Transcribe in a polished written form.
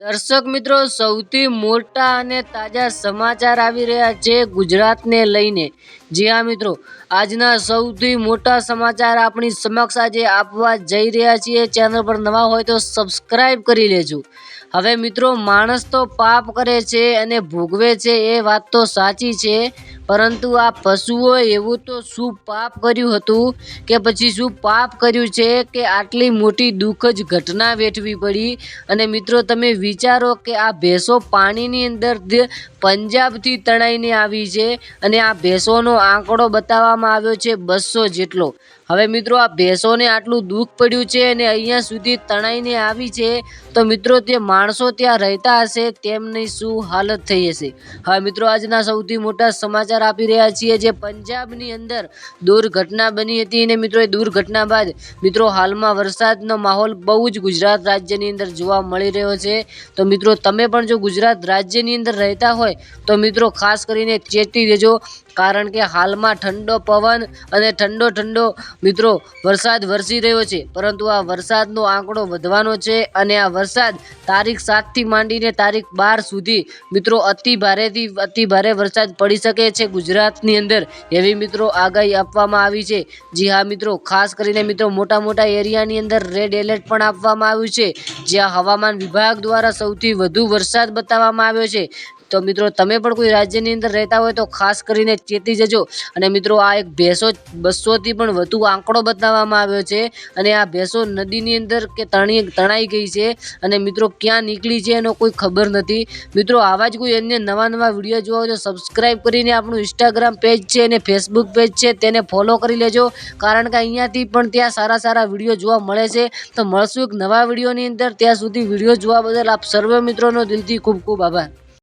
દર્શક મિત્રો, સૌથી મોટા અને તાજા સમાચાર આવી રહ્યા છે ગુજરાતને લઈને. જી હા મિત્રો, આજના સૌથી મોટા સમાચાર આપણી સમક્ષ આજે આપવા જઈ રહ્યા છીએ. ચેનલ પર નવા હોય તો સબસ્ક્રાઇબ કરી લેજો. હવે મિત્રો, માણસ તો પાપ કરે છે અને ભોગવે છે, એ વાત તો સાચી છે, પરંતુ આ પશુઓએ એવું તો શું પાપ કર્યું હતું કે પછી શું પાપ કર્યું છે કે આટલી મોટી દુઃખદ ઘટના વેઠવી પડી? અને મિત્રો, તમે વિચારો કે આ ભેંસો પાણીની અંદર પંજાબથી તણાઈને આવી છે અને આ ભેંસોનો આંકડો બતાવવામાં આવ્યો છે 200 જેટલો. હવે મિત્રો, આ ભેંસોને આટલું દુઃખ પડ્યું છે અને અહીંયા સુધી તણાઈને આવી છે, તો મિત્રો તે માણસો ત્યાં રહેતા હશે તેમની શું હાલત થઈ હશે? હવે મિત્રો, આજના સૌથી મોટા સમાચાર આપી રહ્યા છીએ, જે પંજાબની અંદર દુર્ઘટના બની હતી અને મિત્રો એ દુર્ઘટના બાદ મિત્રો હાલમાં વરસાદનો માહોલ બહુ જ ગુજરાત રાજ્યની અંદર જોવા મળી રહ્યો છે. તો મિત્રો, તમે પણ જો ગુજરાત રાજ્યની અંદર રહેતા હોય તો મિત્રો ખાસ કરીને ચેતી દેજો, કારણ કે હાલમાં ઠંડો પવન અને ઠંડો મિત્રો વરસાદ વરસી રહ્યો છે, પરંતુ આ વરસાદનો આંકડો વધવાનો છે અને આ વરસાદ તારીખ 7 થી માંડીને તારીખ 12 સુધી મિત્રો અતિ ભારેથી અતિ ભારે વરસાદ પડી શકે છે ગુજરાતની અંદર, એવી મિત્રો આગાહી આપવામાં આવી છે. જી હા મિત્રો, ખાસ કરીને મિત્રો મોટા એરિયાની અંદર રેડ એલર્ટ પણ આપવામાં આવ્યું છે, જ્યાં હવામાન વિભાગ દ્વારા સૌથી વધુ વરસાદ બતાવવામાં આવ્યો છે. તો મિત્રો, તમે પણ કોઈ રાજ્યની અંદર રહેતા હોય તો ખાસ કરીને ચેતી જજો. અને મિત્રો, આ એક ભેંસો 200થી પણ વધુ આંકડો બતાવવામાં આવ્યો છે અને આ ભેંસો નદીની અંદર કે તણાઈ ગઈ છે અને મિત્રો ક્યાં નીકળી છે એનો કોઈ ખબર નથી. મિત્રો, આવા જ કોઈ અન્ય નવા વિડીયો જોવા હોય તો સબસ્ક્રાઈબ કરીને આપણું ઇન્સ્ટાગ્રામ પેજ છે અને ફેસબુક પેજ છે તેને ફોલો કરી લેજો, કારણ કે અહીંયાથી પણ ત્યાં સારા વિડીયો જોવા મળે છે. તો મળશું એક નવા વિડીયોની અંદર. ત્યાં સુધી વિડીયો જોવા બદલ આપ સર્વ મિત્રોનો દિલથી ખૂબ આભાર.